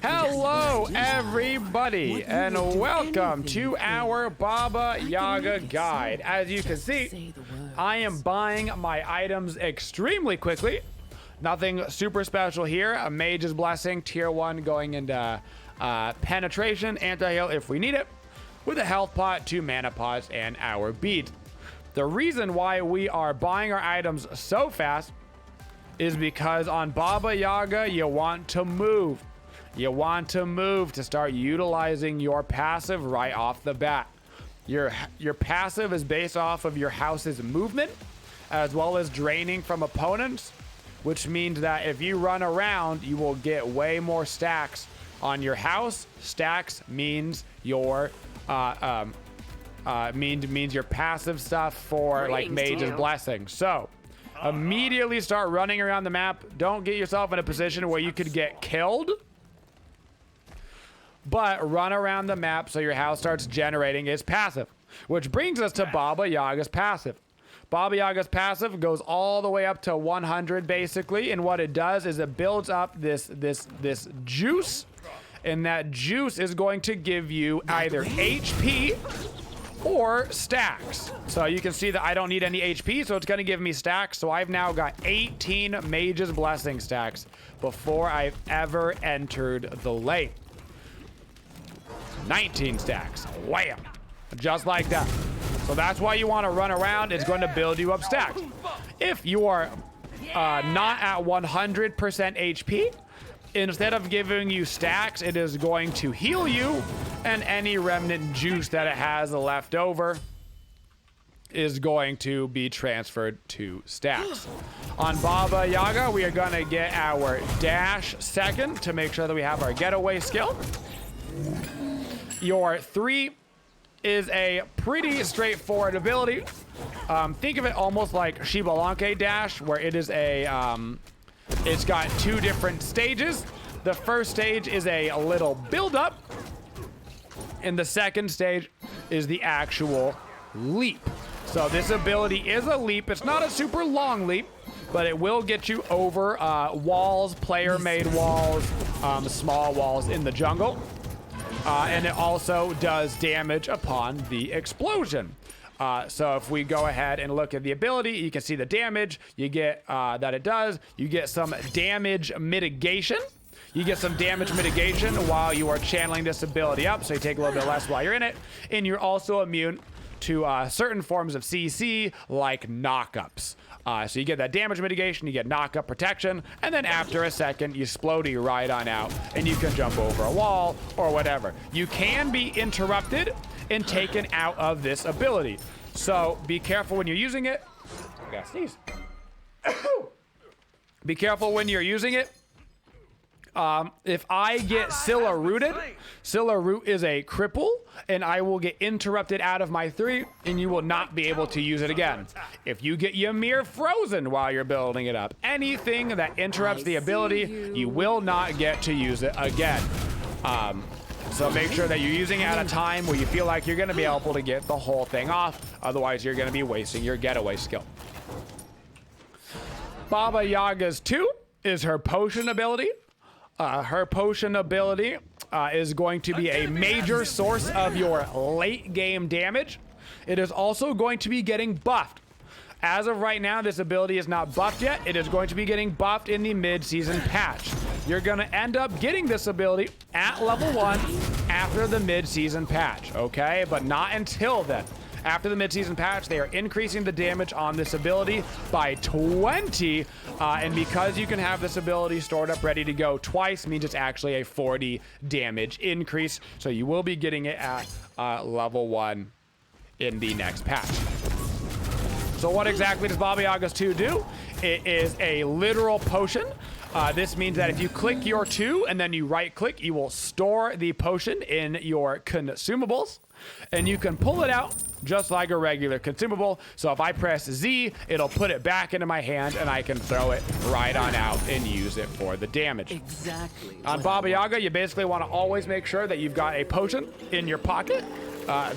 Hello everybody and welcome to our Baba Yaga guide. As you can see, I am buying my items extremely quickly. Nothing super special here. A Mage's Blessing, tier 1 going into penetration, anti-heal if we need it, with a health pot, 2 mana pots, and our bead. The reason why we are buying our items so fast is because on Baba Yaga, you want to move. You want to move to start utilizing your passive right off the bat. Your passive is based off of your house's movement, as well as draining from opponents, which means that if you run around, you will get way more stacks on your house. Stacks means your means your passive stuff for like Mage's Blessing. So immediately start running around the map. Don't get yourself in a position where you could get killed, but run around the map so your house starts generating its passive, which brings us to Baba Yaga's passive. Baba Yaga's passive goes all the way up to 100 basically, and what it does is it builds up this juice, and that juice is going to give you either HP or stacks. So you can see that I don't need any HP, so it's going to give me stacks. So I've now got 18 Mage's Blessing stacks before I've ever entered the lane. 19 stacks. Wham! Just like that. So that's why you want to run around. It's going to build you up stacks. If you are not at 100% HP, instead of giving you stacks, it is going to heal you, and any remnant juice that it has left over is going to be transferred to stacks. On Baba Yaga, we are going to get our dash second to make sure that we have our getaway skill. Your 3 is a pretty straightforward ability. Think of it almost like Shibalanke dash, where it is a it's got 2 different stages. The first stage is a little build-up, and the second stage is the actual leap. So this ability is a leap. It's not a super long leap, but it will get you over walls, player-made walls, small walls in the jungle. And it also does damage upon the explosion. So if we go ahead and look at the ability, you can see the damage you get that it does. You get some damage mitigation. You get some damage mitigation while you are channeling this ability up, so you take a little bit less while you're in it. And you're also immune to certain forms of CC, like knockups. So you get that damage mitigation, you get knockup protection, and then after a second, you explodey right on out, and you can jump over a wall or whatever. You can be interrupted and taken out of this ability. So be careful when you're using it. I gotta sneeze. Be careful when you're using it. If I get Scylla rooted, Scylla root is a cripple, and I will get interrupted out of my 3, and you will not be able to use it again. If you get Ymir frozen while you're building it up, anything that interrupts the ability, you will not get to use it again. So make sure that you're using it at a time where you feel like you're going to be able to get the whole thing off. Otherwise, you're going to be wasting your getaway skill. Baba Yaga's 2 is her potion ability. Her potion ability is going to be a major source of your late game damage. It is also going to be getting buffed. As of right now, this ability is not buffed yet. It is going to be getting buffed in the mid-season patch. You're going to end up getting this ability at level 1 after the mid-season patch, okay? But not until then. After the mid-season patch, they are increasing the damage on this ability by 20, and because you can have this ability stored up ready to go twice, means it's actually a 40 damage increase, so you will be getting it at level 1 in the next patch. So what exactly does Baba Yaga's 2 do? It is a literal potion. This means that if you click your 2 and then you right-click, you will store the potion in your consumables, and you can pull it out just like a regular consumable. So if I press Z, it'll put it back into my hand, and I can throw it right on out and use it for the damage. Exactly. On Baba Yaga, you basically want to always make sure that you've got a potion in your pocket.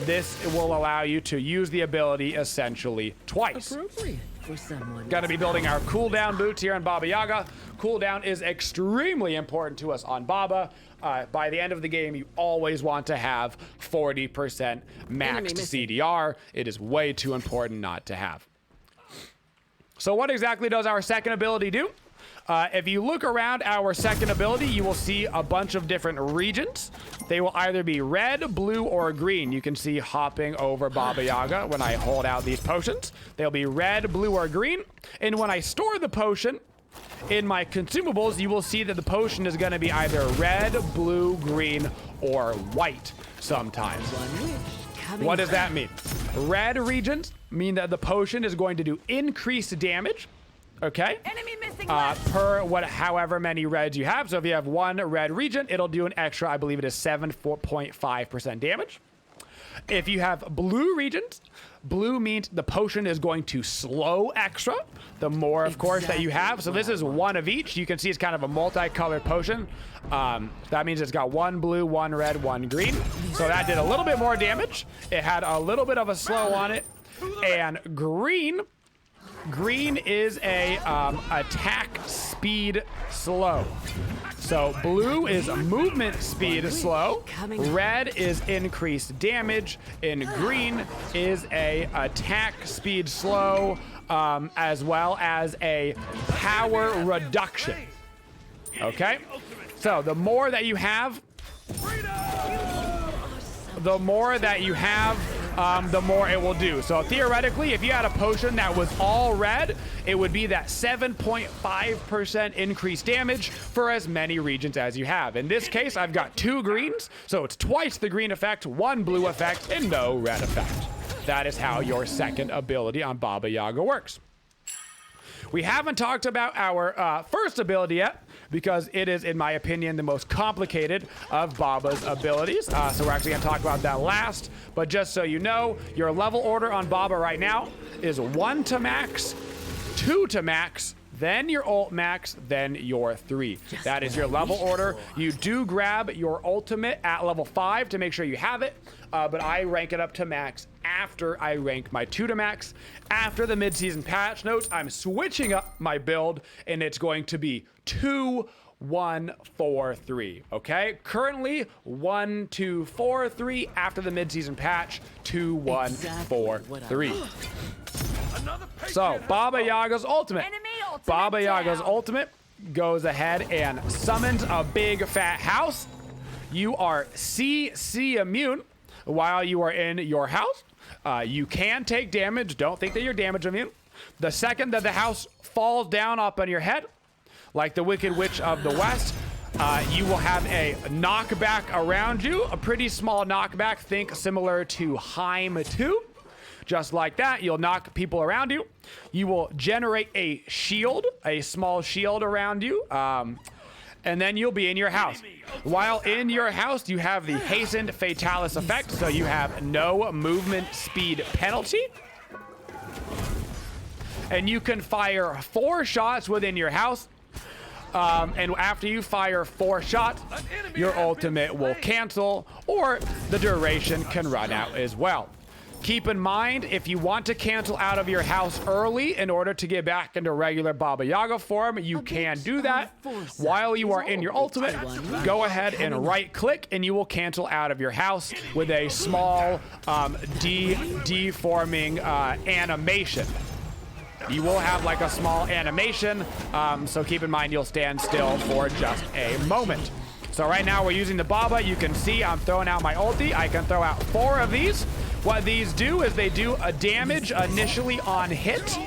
this will allow you to use the ability essentially twice. Appropriate for someone. Going to be building our cooldown boots here on Baba Yaga. Cooldown is extremely important to us on Baba. By the end of the game, you always want to have 40% maxed CDR. It is way too important not to have. So what exactly does our second ability do? If you look around our second ability, you will see a bunch of different regions. They will either be red, blue, or green. You can see hopping over Baba Yaga when I hold out these potions. They'll be red, blue, or green. And when I store the potion in my consumables, you will see that the potion is going to be either red, blue, green, or white sometimes. What does that mean? Red regions mean that the potion is going to do increased damage. Okay, Enemy missing per however many reds you have. So if you have one red region, it'll do an extra, I believe it is 7.5% damage. If you have blue regions, blue means the potion is going to slow extra, the more, of course, that you have. So this is one of each. You can see it's kind of a multicolored potion. That means it's got one blue, one red, one green. So that did a little bit more damage. It had a little bit of a slow on it. And green is a attack speed slow. So blue is movement speed slow, red is increased damage, and green is a attack speed slow, as well as a power reduction. Okay? So the more that you have, the more it will do. So theoretically, if you had a potion that was all red, it would be that 7.5% increased damage for as many regions as you have. In this case, I've got 2 greens, so it's twice the green effect, 1 blue effect, and no red effect. That is how your second ability on Baba Yaga works. We haven't talked about our first ability yet, because it is, in my opinion, the most complicated of Baba's abilities. So we're actually going to talk about that last. But just so you know, your level order on Baba right now is 1 to max, 2 to max, then your ult max, then your 3. That is your level order. You do grab your ultimate at level 5 to make sure you have it, but I rank it up to max after I rank my 2 to max. After the mid-season patch notes, I'm switching up my build, and it's going to be 2, 1, 4, 3. Okay? Currently 1, 2, 4, 3. After the mid-season patch, 2, 1, 4, 3. So Baba Yaga's ultimate. Baba Yaga's ultimate goes ahead and summons a big fat house. You are CC immune while you are in your house. You can take damage. Don't think that you're damage immune. The second that the house falls down up on your head, like the Wicked Witch of the West, you will have a knockback around you, a pretty small knockback. Think similar to Heim 2. Just like that, you'll knock people around you. You will generate a shield, a small shield around you, and then you'll be in your house. While in your house, you have the hastened fatalis effect, so you have no movement speed penalty. And you can fire 4 shots within your house. And after you fire 4 shots, your ultimate will cancel, or the duration can run out as well. Keep in mind, if you want to cancel out of your house early in order to get back into regular Baba Yaga form, you can do that. While you are in your ultimate, go ahead and right click and you will cancel out of your house with a small deforming animation. You will have like a small animation, so keep in mind you'll stand still for just a moment. So right now we're using the Baba. You can see I'm throwing out my ulti. I can throw out 4 of these. What these do is they do a damage initially on hit,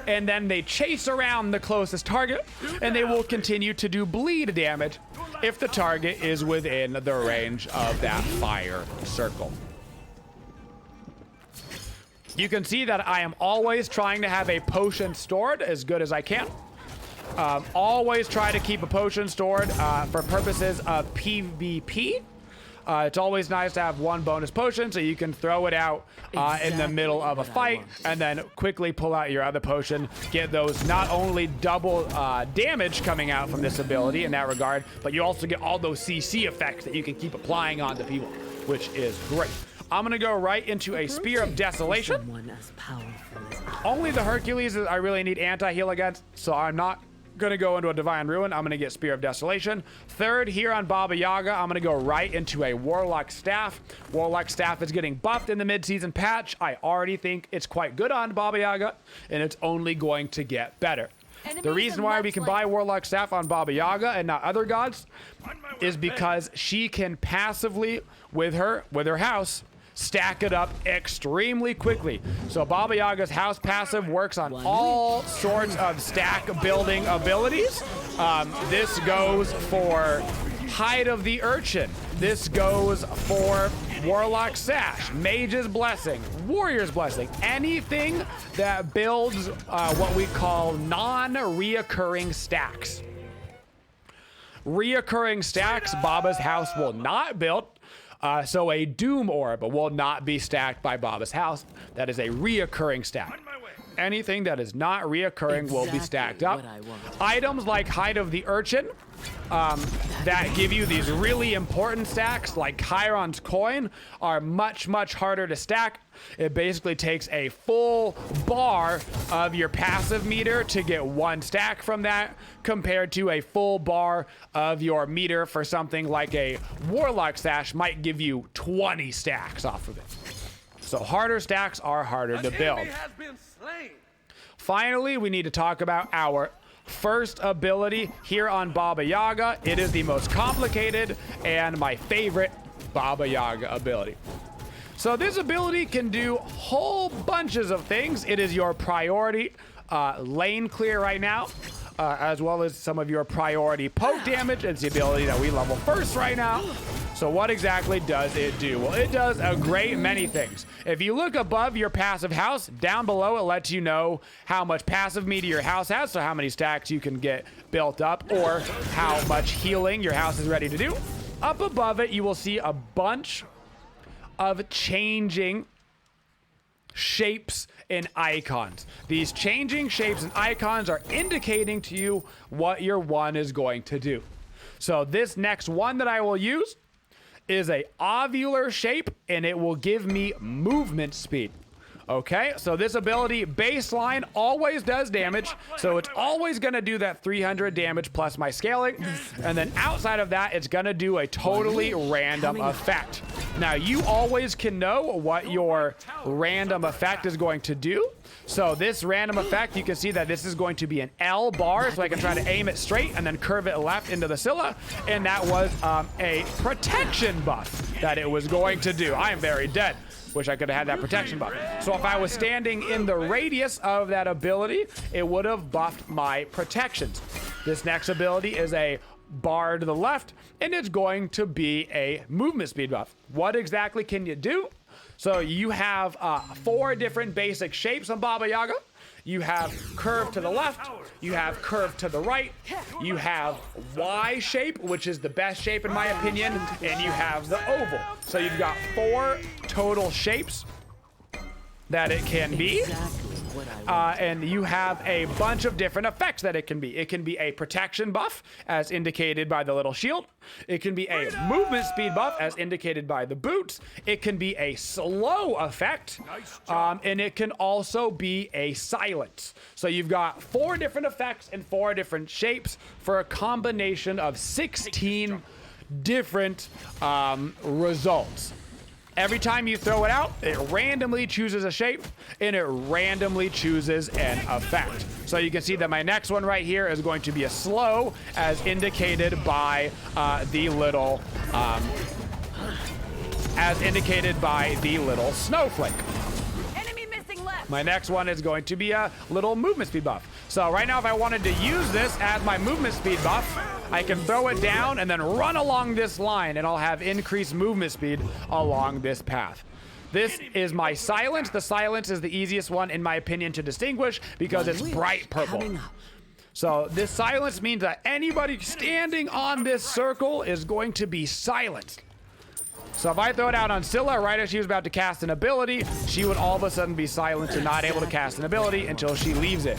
and then they chase around the closest target, and they will continue to do bleed damage if the target is within the range of that fire circle. You can see that I am always trying to have a potion stored as good as I can. Always try to keep a potion stored for purposes of PvP. It's always nice to have 1 bonus potion so you can throw it out in the middle of a fight and then quickly pull out your other potion. Get those not only double damage coming out from this ability in that regard, but you also get all those CC effects that you can keep applying onto people. which is great. I'm gonna go right into a Spear of Desolation. Only the Hercules I really need anti-heal against, so I'm not gonna go into a Divine Ruin. I'm gonna get Spear of Desolation. Third, here on Baba Yaga, I'm gonna go right into a Warlock Staff. Warlock Staff is getting buffed in the mid-season patch. I already think it's quite good on Baba Yaga, and it's only going to get better. The reason why we can buy Warlock Staff on Baba Yaga and not other gods is because she can passively, with her house, stack it up extremely quickly. So Baba Yaga's house passive works on all sorts of stack building abilities. This goes for Hide of the Urchin. This goes for Warlock Sash, Mage's Blessing, Warrior's Blessing, anything that builds what we call non-reoccurring stacks. Reoccurring stacks, Baba's house will not build. So a Doom Orb will not be stacked by Baba's house. That is a reoccurring stack. Anything that is not reoccurring will be stacked up. Items like Hide of the Urchin that give you these really important stacks, like Chiron's Coin, are much, much harder to stack. It basically takes a full bar of your passive meter to get one stack from that, compared to a full bar of your meter for something like a Warlock Sash might give you 20 stacks off of it. So harder stacks are harder to build. Finally, we need to talk about our first ability here on Baba Yaga. It is the most complicated and my favorite Baba Yaga ability. So this ability can do whole bunches of things. It is your priority lane clear right now, as well as some of your priority poke damage. It's the ability that we level first right now. So what exactly does it do? Well, it does a great many things. If you look above your passive house, down below it lets you know how much passive meter your house has, so how many stacks you can get built up, or how much healing your house is ready to do. Up above it, you will see a bunch of changing shapes and icons. These changing shapes and icons are indicating to you what your one is going to do. So this next one that I will use is a ovular shape, and it will give me movement speed. Okay, so this ability baseline always does damage, so it's always going to do that 300 damage plus my scaling, and then outside of that, it's going to do a totally random effect. Now, you always can know what your random effect is going to do. So this random effect, you can see that this is going to be an L bar, so I can try to aim it straight and then curve it left into the Scylla, and that was a protection buff that it was going to do. I am very dead. Wish I could have had that protection buff. So if I was standing in the radius of that ability, it would have buffed my protections. This next ability is a bar to the left, and it's going to be a movement speed buff. What exactly can you do? So you have 4 different basic shapes on Baba Yaga. You have curve to the left, you have curve to the right, you have Y shape, which is the best shape in my opinion, and you have the oval. So you've got 4 total shapes that it can be. And you have a bunch of different effects that it can be. It can be a protection buff, as indicated by the little shield. It can be a movement speed buff, as indicated by the boots. It can be a slow effect, and it can also be a silence. So you've got 4 different effects and 4 different shapes for a combination of 16 different results. Every time you throw it out, it randomly chooses a shape, and it randomly chooses an effect. So you can see that my next one right here is going to be a slow, as indicated by the little snowflake. Enemy missing left. My next one is going to be a little movement speed buff. So right now, if I wanted to use this as my movement speed buff, I can throw it down and then run along this line, and I'll have increased movement speed along this path. This is my silence. The silence is the easiest one, in my opinion, to distinguish because it's bright purple. So this silence means that anybody standing on this circle is going to be silenced. So if I throw it out on Scylla right as she was about to cast an ability, she would all of a sudden be silenced and not able to cast an ability until she leaves it.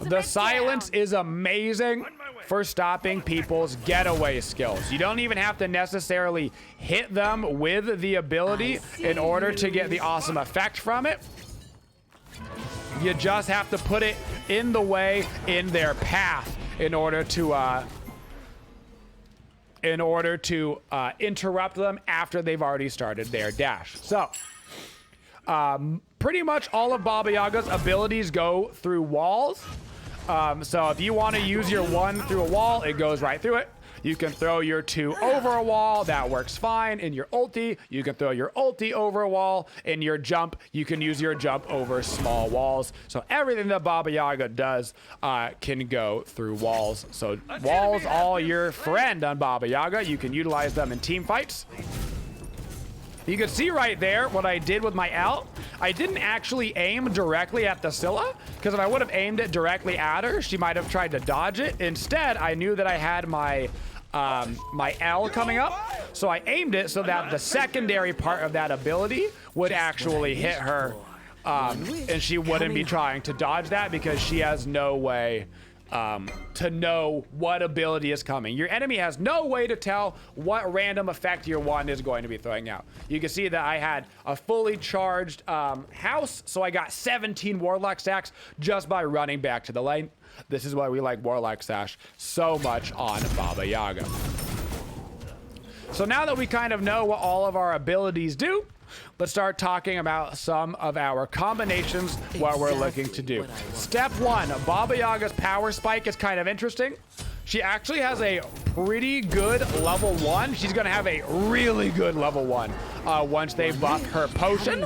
The silence is amazing. for stopping people's getaway skills. You don't even have to necessarily hit them with the ability in order to get the awesome effect from it. You just have to put it in the way, in their path, in order to interrupt them after they've already started their dash. So, pretty much all of Baba Yaga's abilities go through walls. So if you want to use your 1 through a wall, it goes right through it. You can throw your 2 over a wall. That works fine. In your ulti, you can throw your ulti over a wall. In your jump, you can use your jump over small walls. So everything that Baba Yaga does can go through walls. So walls all your friend on Baba Yaga. You can utilize them in team fights. You can see right there what I did with my L. I didn't actually aim directly at the Scylla, because if I would have aimed it directly at her, she might have tried to dodge it. Instead, I knew that I had my my L coming up, so I aimed it so that the secondary part of that ability would actually hit her, and she wouldn't be trying to dodge that because she has no way to know what ability is coming. Your enemy has no way to tell what random effect your 1 is going to be throwing out. You can see that I had a fully charged house, so I got 17 Warlock stacks just by running back to the lane. This is why we like Warlock Sash so much on Baba Yaga. So now that we kind of know what all of our abilities do, let's start talking about some of our combinations, what we're looking to do. Step 1, Baba Yaga's power spike is kind of interesting. She actually has a pretty good level 1. She's going to have a really good level 1 once they buff her potion.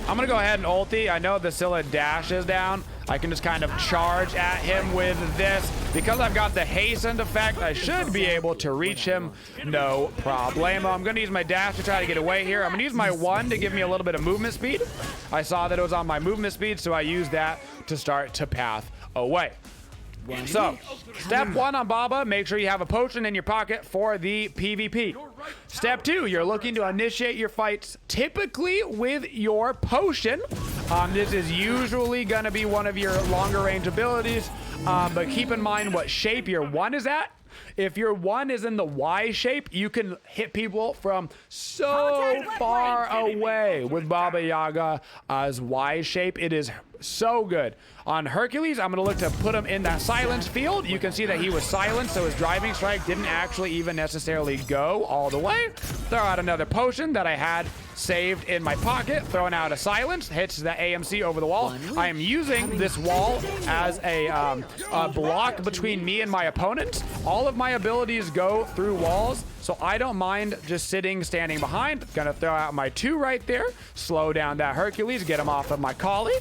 I'm going to go ahead and ulti. I know the Scylla dash is down. I can just kind of charge at him with this. Because I've got the hastened effect, I should be able to reach him no problemo. I'm going to use my dash to try to get away here. I'm going to use my 1 to give me a little bit of movement speed. I saw that it was on my movement speed, so I used that to start to path away. So, step 1 on Baba, make sure you have a potion in your pocket for the PvP. Step 2, you're looking to initiate your fights typically with your potion. This is usually going to be one of your longer range abilities, but keep in mind what shape your 1 is at. If your 1 is in the Y shape, you can hit people from so far away with Baba Yaga's Y shape. It is so good. On Hercules, I'm going to look to put him in that silence field. You can see that he was silenced, so his driving strike didn't actually even necessarily go all the way. Throw out another potion that I had saved in my pocket, throwing out a silence, hits the AMC over the wall. I am using this wall as a block between me and my opponents. All of my abilities go through walls, so I don't mind just standing behind. Gonna throw out my 2 right there, slow down that Hercules, get him off of my collie,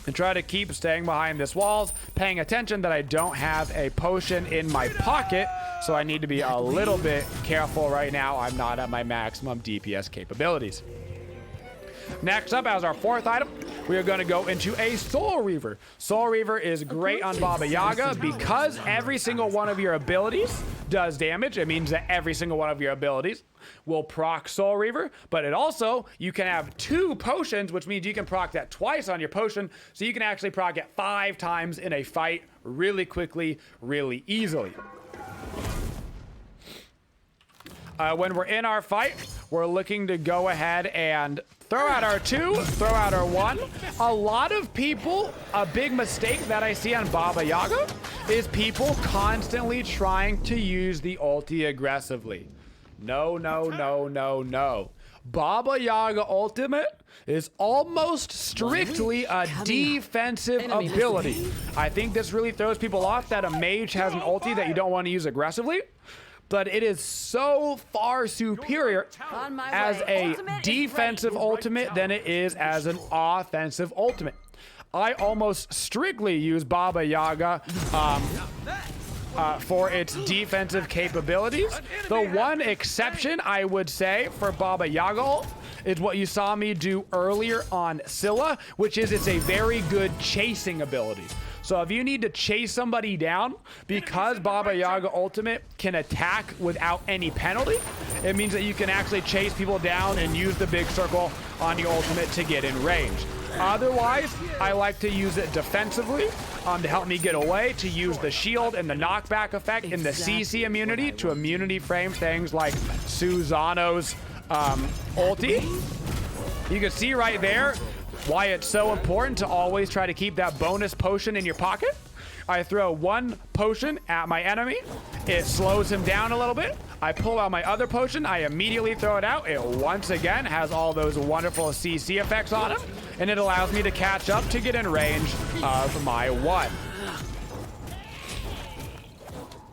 and try to keep staying behind this walls, paying attention that I don't have a potion in my pocket, so I need to be a little bit careful right now. I'm not at my maximum DPS capabilities. Next up, as our 4th item, we are going to go into a Soul Reaver. Soul Reaver is great on Baba Yaga because every single one of your abilities does damage. It means that every single one of your abilities will proc Soul Reaver, but it also, you can have 2 potions, which means you can proc that twice on your potion, so you can actually proc it 5 times in a fight really quickly, really easily. When we're in our fight, we're looking to go ahead and throw out our 2, throw out our 1. A lot of people, a big mistake that I see on Baba Yaga is people constantly trying to use the ulti aggressively. No, no, no, no, no. Baba Yaga ultimate is almost strictly a defensive ability. I think this really throws people off that a mage has an ulti that you don't want to use aggressively. But it is so far superior as a defensive ultimate than it is as an offensive ultimate. I almost strictly use Baba Yaga for its defensive capabilities. The one exception I would say for Baba Yaga is what you saw me do earlier on Scylla, which is it's a very good chasing ability. So if you need to chase somebody down, because Baba Yaga ultimate can attack without any penalty, it means that you can actually chase people down and use the big circle on your ultimate to get in range. Otherwise, I like to use it defensively to help me get away, to use the shield and the knockback effect and the CC immunity to immunity frame things like Susano's ulti. You can see right there why it's so important to always try to keep that bonus potion in your pocket. I throw one potion at my enemy. It slows him down a little bit. I pull out my other potion. I immediately throw it out. It once again has all those wonderful CC effects on it, and it allows me to catch up to get in range of my one.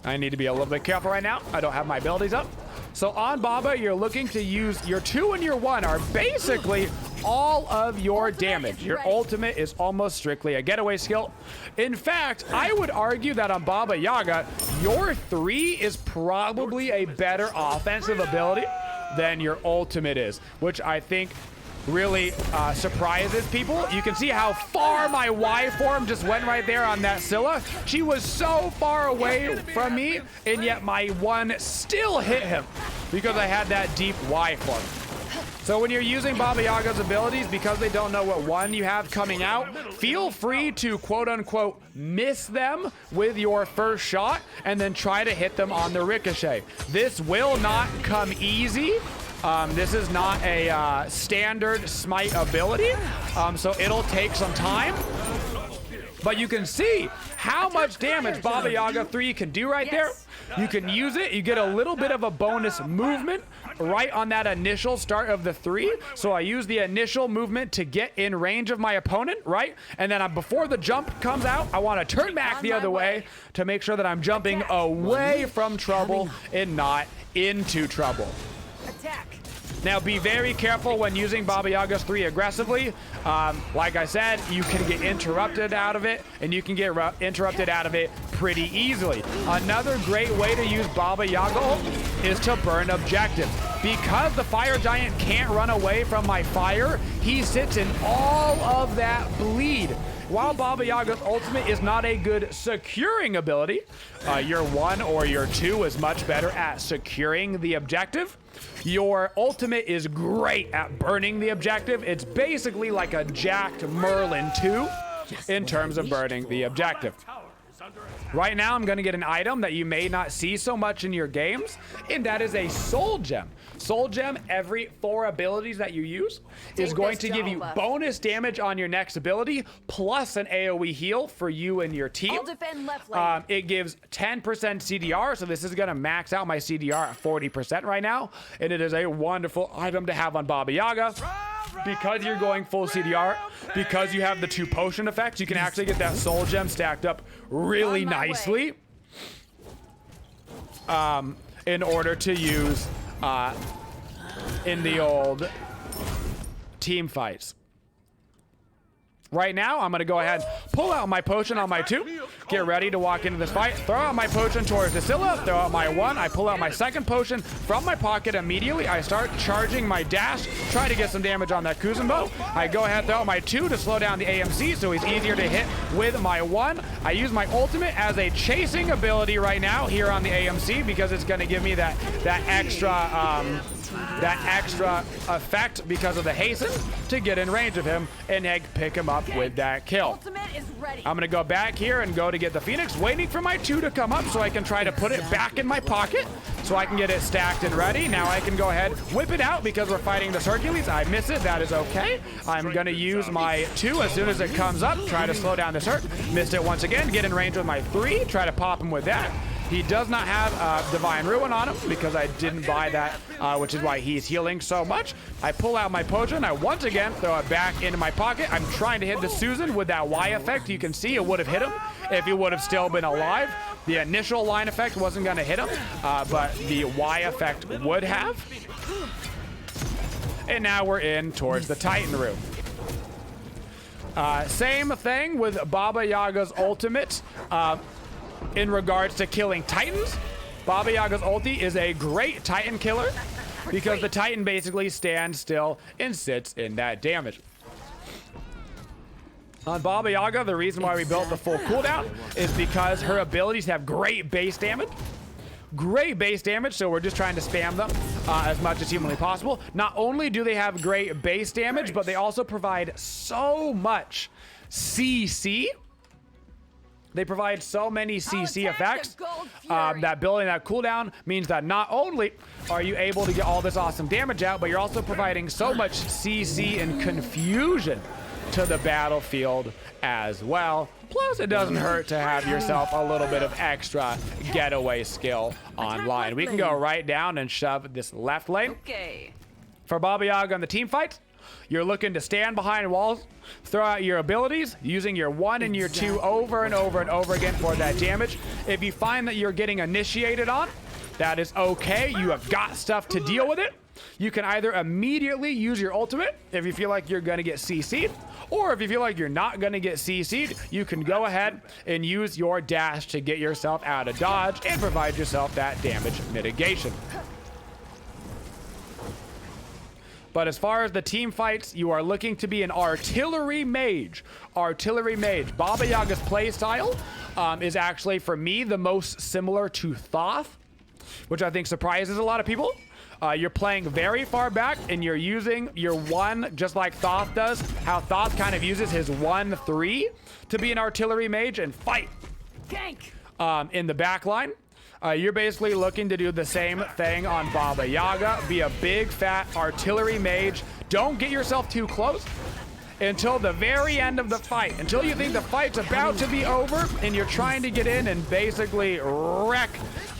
I need to be a little bit careful right now. I don't have my abilities up. So on Baba, you're looking to use your 2 and your 1 are basically all of your damage. Your ultimate is almost strictly a getaway skill. In fact, I would argue that on Baba Yaga, your 3 is probably a better offensive ability than your ultimate is, which I think really surprises people. You can see how far my Y form just went right there on that Scylla. She was so far away from me, and yet my 1 still hit him because I had that deep Y form. So when you're using Baba Yaga's abilities, because they don't know what 1 you have coming out, feel free to quote-unquote miss them with your first shot and then try to hit them on the ricochet. This will not come easy. This is not a standard Smite ability, so it'll take some time. But you can see how much damage Baba Yaga 3 can do right there. You can use it. You get a little bit of a bonus movement right on that initial start of the 3. So I use the initial movement to get in range of my opponent, right? And then before the jump comes out, I want to turn back the other way to make sure that I'm jumping away from trouble and not into trouble. Attack. Now, be very careful when using Baba Yaga's 3 aggressively. Like I said, you can get interrupted out of it, and you can get interrupted out of it pretty easily. Another great way to use Baba Yaga ult is to burn objectives. Because the fire giant can't run away from my fire, he sits in all of that bleed. While Baba Yaga's ultimate is not a good securing ability, your 1 or your 2 is much better at securing the objective. Your ultimate is great at burning the objective. It's basically like a jacked Merlin 2 in terms of burning the objective. Right now, I'm going to get an item that you may not see so much in your games, and that is a soul gem. Soul gem, every 4 abilities that you use, is going to give you bonus damage on your next ability, plus an AoE heal for you and your team. I'll defend left lane. It gives 10% CDR, so this is going to max out my CDR at 40% right now, and it is a wonderful item to have on Baba Yaga. Because you're going full CDR, because you have the 2 potion effects, you can actually get that soul gem stacked up really nicely in order to use in the old team fights. Right now, I'm going to go ahead and pull out my potion on my 2. Get ready to walk into this fight. Throw out my potion towards the Scylla. Throw out my 1. I pull out my second potion from my pocket immediately. I start charging my dash. Try to get some damage on that Kuzenbo. I go ahead and throw out my 2 to slow down the AMC so he's easier to hit with my 1. I use my ultimate as a chasing ability right now here on the AMC because it's going to give me that extra effect because of the hasten to get in range of him and pick him up with that kill. Ultimate is ready. I'm gonna go back here and go to get the Phoenix, waiting for my 2 to come up so I can try to put it back in my pocket so I can get it stacked and ready. Now I can go ahead, whip it out because we're fighting this Hercules. I miss it, that is okay. I'm gonna use my 2 as soon as it comes up, try to slow down this Hurt. Missed it once again, get in range with my 3, try to pop him with that. He does not have Divine Ruin on him because I didn't buy that, which is why he's healing so much. I pull out my potion. I once again throw it back into my pocket. I'm trying to hit the Susan with that Y effect. You can see it would have hit him if he would have still been alive. The initial line effect wasn't going to hit him, but the Y effect would have. And now we're in towards the Titan room. Same thing with Baba Yaga's ultimate. In regards to killing Titans, Baba Yaga's ulti is a great Titan killer because the Titan basically stands still and sits in that damage. On Baba Yaga, the reason why we built the full cooldown is because her abilities have great base damage, great base damage, so we're just trying to spam them as much as humanly possible. Not only do they have great base damage, but they also provide so much CC. They provide so many CC effects that building that cooldown means that not only are you able to get all this awesome damage out, but you're also providing so much CC and confusion to the battlefield as well. Plus, it doesn't hurt to have yourself a little bit of extra getaway skill online. We can go right down and shove this left lane. Okay. For Baba Yaga on the team fight, you're looking to stand behind walls, throw out your abilities, using your 1 and your 2 over and over and over again for that damage. If you find that you're getting initiated on, that is okay. You have got stuff to deal with it. You can either immediately use your ultimate if you feel like you're going to get CC'd, or if you feel like you're not going to get CC'd, you can go ahead and use your dash to get yourself out of dodge and provide yourself that damage mitigation. But as far as the team fights, you are looking to be an artillery mage. Artillery mage. Baba Yaga's playstyle is actually, for me, the most similar to Thoth, which I think surprises a lot of people. You're playing very far back, and you're using your 1 just like Thoth does. How Thoth kind of uses his 1-3 to be an artillery mage and fight in the back line. You're basically looking to do the same thing on Baba Yaga. Be a big, fat artillery mage. Don't get yourself too close until the very end of the fight. Until you think the fight's about to be over and you're trying to get in and basically wreck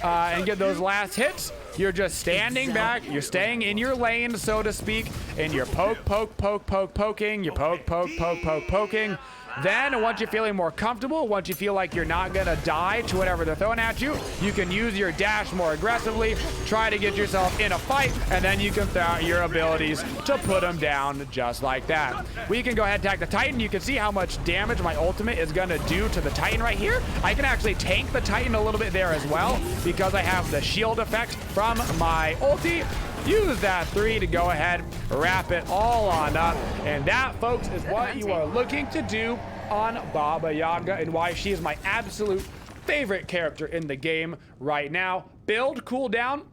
and get those last hits. You're just standing back. You're staying in your lane, so to speak, and you're poking. You're poking. Then, once you're feeling more comfortable, once you feel like you're not gonna die to whatever they're throwing at you, you can use your dash more aggressively, try to get yourself in a fight, and then you can throw out your abilities to put them down just like that. We can go ahead and attack the Titan. You can see how much damage my ultimate is gonna do to the Titan right here. I can actually tank the Titan a little bit there as well because I have the shield effect from my ulti. Use that 3 to go ahead, wrap it all on up. And that, folks, is what you are looking to do on Baba Yaga and why she is my absolute favorite character in the game right now. Build cooldown,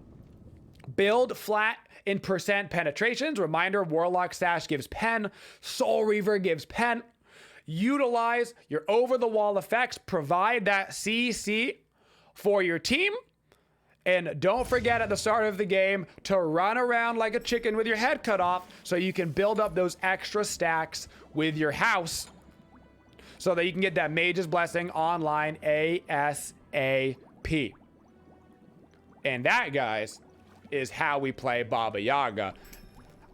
build flat in percent penetrations. Reminder, Warlock Sash gives pen, Soul Reaver gives pen. Utilize your over-the-wall effects, provide that CC for your team. And don't forget at the start of the game to run around like a chicken with your head cut off so you can build up those extra stacks with your house so that you can get that Mage's Blessing online ASAP. And that, guys, is how we play Baba Yaga.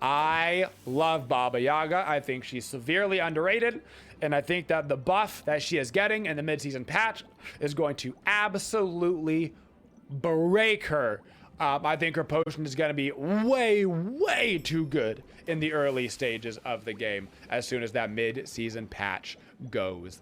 I love Baba Yaga. I think she's severely underrated. And I think that the buff that she is getting in the mid-season patch is going to absolutely break her. I think her potion is going to be way too good in the early stages of the game as soon as that mid-season patch goes.